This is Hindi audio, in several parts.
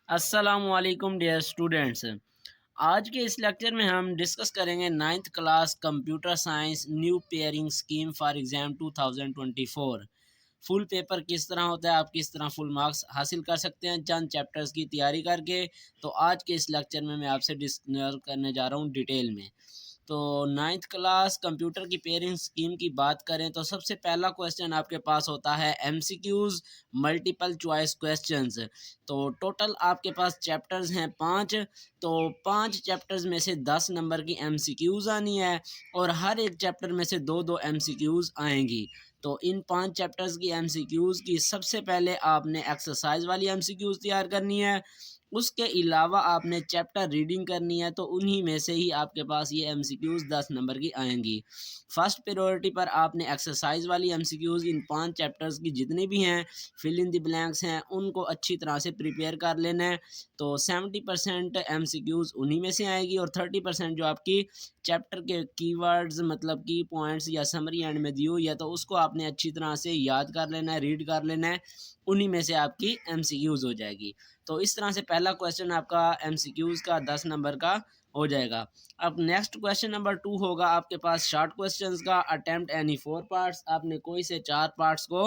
अस्सलामुअलैकुम डियर स्टूडेंट्स। आज के इस लेक्चर में हम डिस्कस करेंगे ninth class computer science new pairing scheme for exam 2024। Full paper किस तरह होता है, आप किस तरह फुल मार्क्स हासिल कर सकते हैं चंद चैप्टर्स की तैयारी करके। तो आज के इस लेक्चर में मैं आपसे डिस्कस करने जा रहा हूँ डिटेल में। तो नाइन्थ क्लास कंप्यूटर की पेयरिंग स्कीम की बात करें तो सबसे पहला क्वेश्चन आपके पास होता है एमसीक्यूज़ मल्टीपल चॉइस क्वेश्चंस। तो टोटल आपके पास चैप्टर्स हैं 5। तो 5 चैप्टर्स में से 10 नंबर की एमसीक्यूज़ आनी है और हर एक चैप्टर में से 2-2 एमसीक्यूज़ आएंगी। तो इन 5 चैप्टर्स की एमसीक्यूज़ की सबसे पहले आपने एक्सरसाइज वाली एमसीक्यूज़ तैयार करनी है। उसके अलावा आपने चैप्टर रीडिंग करनी है, तो उन्हीं में से ही आपके पास ये एमसीक्यूज़ 10 नंबर की आएंगी। फर्स्ट प्रायोरिटी पर आपने एक्सरसाइज वाली एमसीक्यूज़ इन 5 चैप्टर्स की जितनी भी हैं, फिल इन द ब्लैंक्स हैं, उनको अच्छी तरह से प्रिपेयर कर लेना है। तो 70% एमसीक्यूज़ उन्हीं में से आएगी और 30% जो आपकी चैप्टर के कीवर्ड्स मतलब की पॉइंट्स या समरी एंड में दी हुई है, तो उसको आपने अच्छी तरह से याद कर लेना है, रीड कर लेना है। उन्हीं में से आपकी एमसीक्यूज़ हो जाएगी। तो इस तरह से पहला क्वेश्चन आपका एमसीक्यूज़ का 10 नंबर का हो जाएगा। अब नेक्स्ट क्वेश्चन नंबर 2 होगा आपके पास शॉर्ट क्वेश्चंस का। अटेम्प्ट एनी 4 पार्ट्स, आपने कोई से 4 पार्ट्स को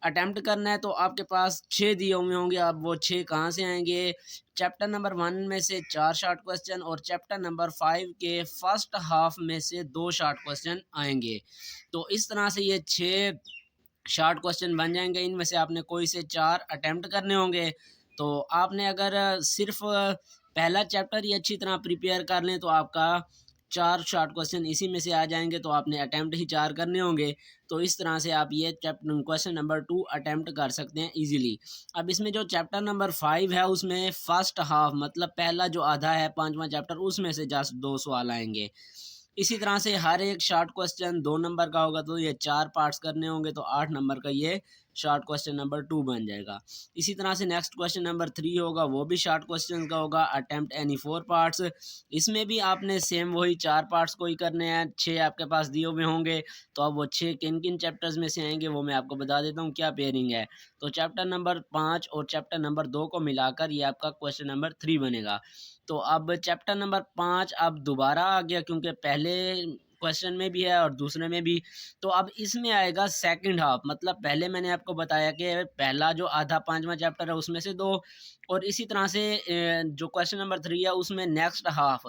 अटेम्प्ट करना है। तो आपके पास 6 दिए हुए होंगे, अब वो 6 कहाँ से आएंगे? चैप्टर नंबर 1 में से 4 शॉर्ट क्वेश्चन और चैप्टर नंबर 5 के फर्स्ट हाफ में से 2 शॉर्ट क्वेश्चन आएंगे। तो इस तरह से ये 6 शॉर्ट क्वेश्चन बन जाएंगे। इनमें से आपने कोई से 4 अटेम्प्ट करने होंगे। तो आपने अगर सिर्फ पहला चैप्टर ही अच्छी तरह प्रिपेयर कर लें तो आपका 4 शॉर्ट क्वेश्चन इसी में से आ जाएंगे। तो आपने अटेम्प्ट ही 4 करने होंगे। तो इस तरह से आप ये चैप्टर क्वेश्चन नंबर 2 अटेम्प्ट कर सकते हैं इजीली। अब इसमें जो चैप्टर नंबर 5 है उसमें फर्स्ट हाफ मतलब पहला जो आधा है 5वां चैप्टर, उसमें से जस्ट 2 सवाल आएंगे। इसी तरह से हर एक शॉर्ट क्वेश्चन 2 नंबर का होगा, तो ये 4 पार्ट्स करने होंगे, तो 8 नंबर का ये शॉर्ट क्वेश्चन नंबर 2 बन जाएगा। इसी तरह से नेक्स्ट क्वेश्चन नंबर 3 होगा, वो भी शॉर्ट क्वेश्चन का होगा। अटेम्प्ट एनी 4 पार्ट्स, इसमें भी आपने सेम वही 4 पार्ट्स को ही करने हैं। 6 आपके पास दिए हुए होंगे। तो अब वो 6 किन किन चैप्टर्स में से आएंगे वो मैं आपको बता देता हूँ क्या पेयरिंग है। तो चैप्टर नंबर 5 और चैप्टर नंबर 2 को मिलाकर ये आपका क्वेश्चन नंबर 3 बनेगा। तो अब चैप्टर नंबर 5 अब दोबारा आ गया, क्योंकि पहले क्वेश्चन में भी है और दूसरे में भी। तो अब इसमें आएगा सेकंड हाफ, मतलब पहले मैंने आपको बताया कि पहला जो आधा 5वां चैप्टर है उसमें से 2, और इसी तरह से जो क्वेश्चन नंबर 3 है उसमें नेक्स्ट हाफ,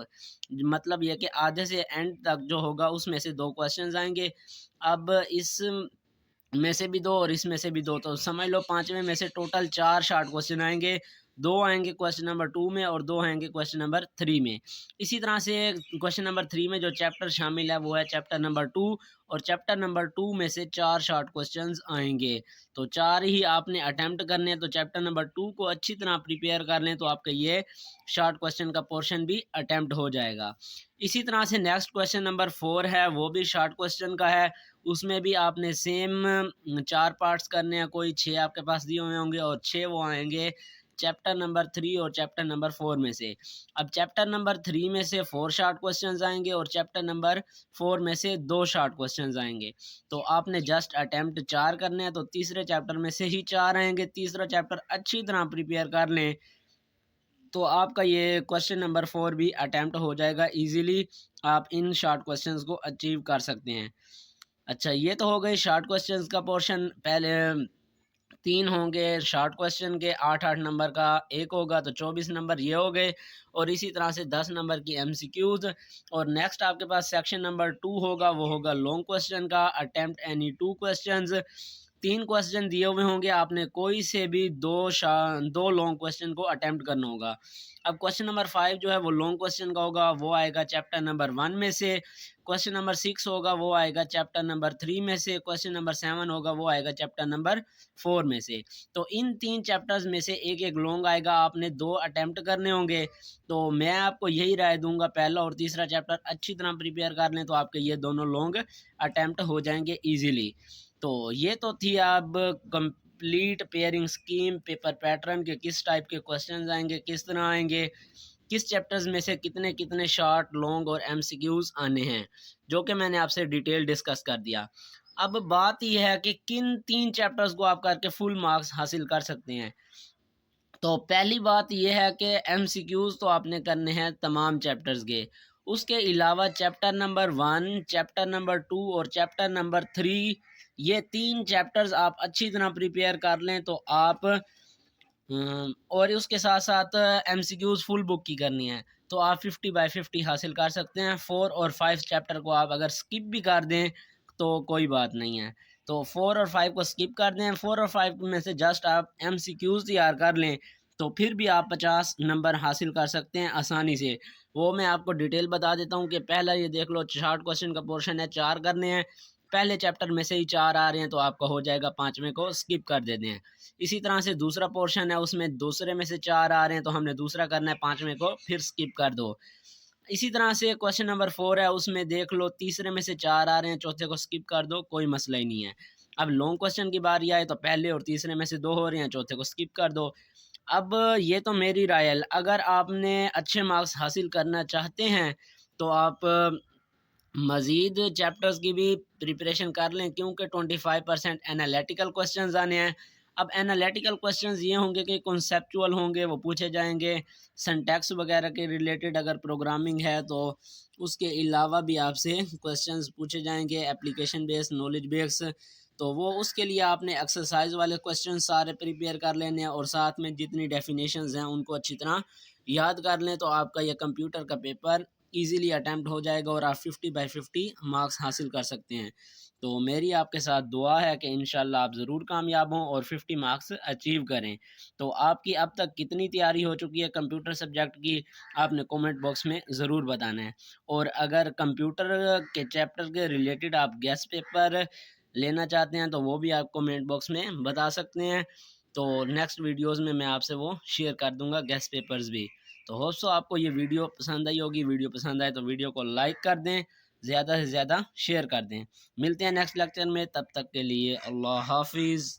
मतलब ये कि आधे से एंड तक जो होगा उसमें से 2 क्वेश्चंस आएंगे। अब इस में से भी 2 और इसमें से भी 2, तो समझ लो 5वें में से टोटल 4 शॉर्ट क्वेश्चन आएंगे। 2 आएंगे क्वेश्चन नंबर 2 में और 2 आएंगे क्वेश्चन नंबर 3 में। इसी तरह से क्वेश्चन नंबर 3 में जो चैप्टर शामिल है वो है चैप्टर नंबर 2, और चैप्टर नंबर 2 में से 4 शॉर्ट क्वेश्चंस आएंगे। तो 4 ही आपने अटेम्प्ट करने हैं। तो चैप्टर नंबर 2 को अच्छी तरह प्रिपेयर कर लें तो आपका ये शॉर्ट क्वेश्चन का पोर्शन भी अटेम्प्ट हो जाएगा। इसी तरह से नेक्स्ट क्वेश्चन नंबर 4 है, वो भी शॉर्ट क्वेश्चन का है। उसमें भी आपने सेम 4 पार्ट्स करने हैं। कोई 6 आपके पास दिए हुए होंगे और 6 वो आएंगे चैप्टर नंबर 3 और चैप्टर नंबर 4 में से। अब चैप्टर नंबर 3 में से 4 शॉर्ट क्वेश्चंस आएंगे और चैप्टर नंबर 4 में से 2 शॉर्ट क्वेश्चंस आएंगे। तो आपने जस्ट अटेम्प्ट 4 करने हैं। तो तीसरे चैप्टर में से ही 4 आएंगे। तीसरा चैप्टर अच्छी तरह प्रिपेयर कर लें तो आपका ये क्वेश्चन नंबर 4 भी अटेम्प्ट हो जाएगा इजीली। आप इन शॉर्ट क्वेश्चंस को अचीव कर सकते हैं। अच्छा, ये तो हो गए शॉर्ट क्वेश्चंस का पोर्शन। पहले 3 होंगे शॉर्ट क्वेश्चन के 8-8 नंबर का, एक होगा तो 24 नंबर ये हो गए, और इसी तरह से 10 नंबर की एमसीक्यूज। और नेक्स्ट आपके पास सेक्शन नंबर 2 होगा, वो होगा लॉन्ग क्वेश्चन का। अटेम्प्ट एनी 2 क्वेश्चंस, 3 क्वेश्चन दिए हुए होंगे, आपने कोई से भी 2 लॉन्ग क्वेश्चन को अटेम्प्ट करना होगा। अब क्वेश्चन नंबर 5 जो है वो लॉन्ग क्वेश्चन का होगा, वो आएगा चैप्टर नंबर 1 में से। क्वेश्चन नंबर 6 होगा, वो आएगा चैप्टर नंबर 3 में से। क्वेश्चन नंबर 7 होगा, वो आएगा चैप्टर नंबर 4 में से। तो इन 3 चैप्टर्स में से एक एक लॉन्ग आएगा, आपने 2 अटेम्प्ट करने होंगे। तो मैं आपको यही राय दूंगा, पहला और तीसरा चैप्टर अच्छी तरह प्रिपेयर कर लें तो आपके ये दोनों लॉन्ग अटेम्प्ट हो जाएंगे ईजिली। तो ये तो थी अब complete pairing scheme, paper pattern के किस टाइप के क्वेश्चंस आएंगे, किस तरह आएंगे, किस चैप्टर्स में से कितने कितने शॉर्ट, लॉन्ग और एमसीक्यूज आने हैं, जो कि मैंने आपसे डिटेल डिस्कस कर दिया। अब बात यह है कि किन 3 चैप्टर्स को आप करके फुल मार्क्स हासिल कर सकते हैं। तो पहली बात यह है कि एमसीक्यूज़ तो आपने करने हैं तमाम चैप्टर्स के। उसके अलावा चैप्टर नंबर 1, चैप्टर नंबर 2 और चैप्टर नंबर 3, ये 3 चैप्टर्स आप अच्छी तरह प्रिपेयर कर लें तो आप और उसके साथ साथ एमसीक्यूज़ फुल बुक की करनी है तो आप 50/50 हासिल कर सकते हैं। 4 और 5 चैप्टर को आप अगर स्किप भी कर दें तो कोई बात नहीं है। तो 4 और 5 को स्किप कर दें, 4 और 5 में से जस्ट आप एमसीक्यूज़ तैयार कर लें तो फिर भी आप 50 नंबर हासिल कर सकते हैं आसानी से। वो मैं आपको डिटेल बता देता हूँ कि पहला ये देख लो, शॉर्ट क्वेश्चन का पोर्शन है, 4 करने हैं। पहले चैप्टर में से ही 4 आ रहे हैं तो आपका हो जाएगा, 5वें को स्किप कर देते हैं। इसी तरह से दूसरा पोर्शन है, उसमें दूसरे में से 4 आ रहे हैं तो हमने दूसरा करना है, 5वें को फिर स्किप कर दो। इसी तरह से क्वेश्चन नंबर 4 है, उसमें देख लो तीसरे में से 4 आ रहे हैं, चौथे को स्किप कर दो, कोई मसला ही नहीं है। अब लॉन्ग क्वेश्चन की बारी आए तो पहले और तीसरे में से 2 हो रहे हैं, चौथे को स्किप कर दो। अब ये तो मेरी राय है, अगर आपने अच्छे मार्क्स हासिल करना चाहते हैं तो आप मज़ीद चैप्टर्स की भी प्रिपरेशन कर लें, क्योंकि 25% एनालिटिकल क्वेश्चंस आने हैं। अब एनालिटिकल क्वेश्चंस ये होंगे कि कॉन्सेप्चुअल होंगे, वो पूछे जाएंगे। सिंटैक्स वगैरह के रिलेटेड अगर प्रोग्रामिंग है तो उसके अलावा भी आपसे क्वेश्चंस पूछे जाएंगे, एप्लीकेशन बेस्ड, नॉलेज बेस्ड। तो वो उसके लिए आपने एक्सरसाइज वाले क्वेश्चन सारे प्रिपेयर कर लेने हैं और साथ में जितनी डेफिनेशंस हैं उनको अच्छी तरह याद कर लें तो आपका यह कंप्यूटर का पेपर ईज़िली अटैम्प्ट हो जाएगा और आप 50/50 मार्क्स हासिल कर सकते हैं। तो मेरी आपके साथ दुआ है कि इंशाल्लाह आप ज़रूर कामयाब हों और 50 मार्क्स अचीव करें। तो आपकी अब तक कितनी तैयारी हो चुकी है कंप्यूटर सब्जेक्ट की, आपने कमेंट बॉक्स में ज़रूर बताना है। और अगर कंप्यूटर के चैप्टर के रिलेटेड आप गेस्ट पेपर लेना चाहते हैं तो वो भी आप कमेंट बॉक्स में बता सकते हैं। तो नेक्स्ट वीडियोज़ में मैं आपसे वो शेयर कर दूँगा गेस्ट पेपर्स भी। तो होप सो आपको ये वीडियो पसंद आई होगी। वीडियो पसंद आए तो वीडियो को लाइक कर दें, ज़्यादा से ज़्यादा शेयर कर दें। मिलते हैं नेक्स्ट लेक्चर में, तब तक के लिए अल्लाह हाफ़िज़।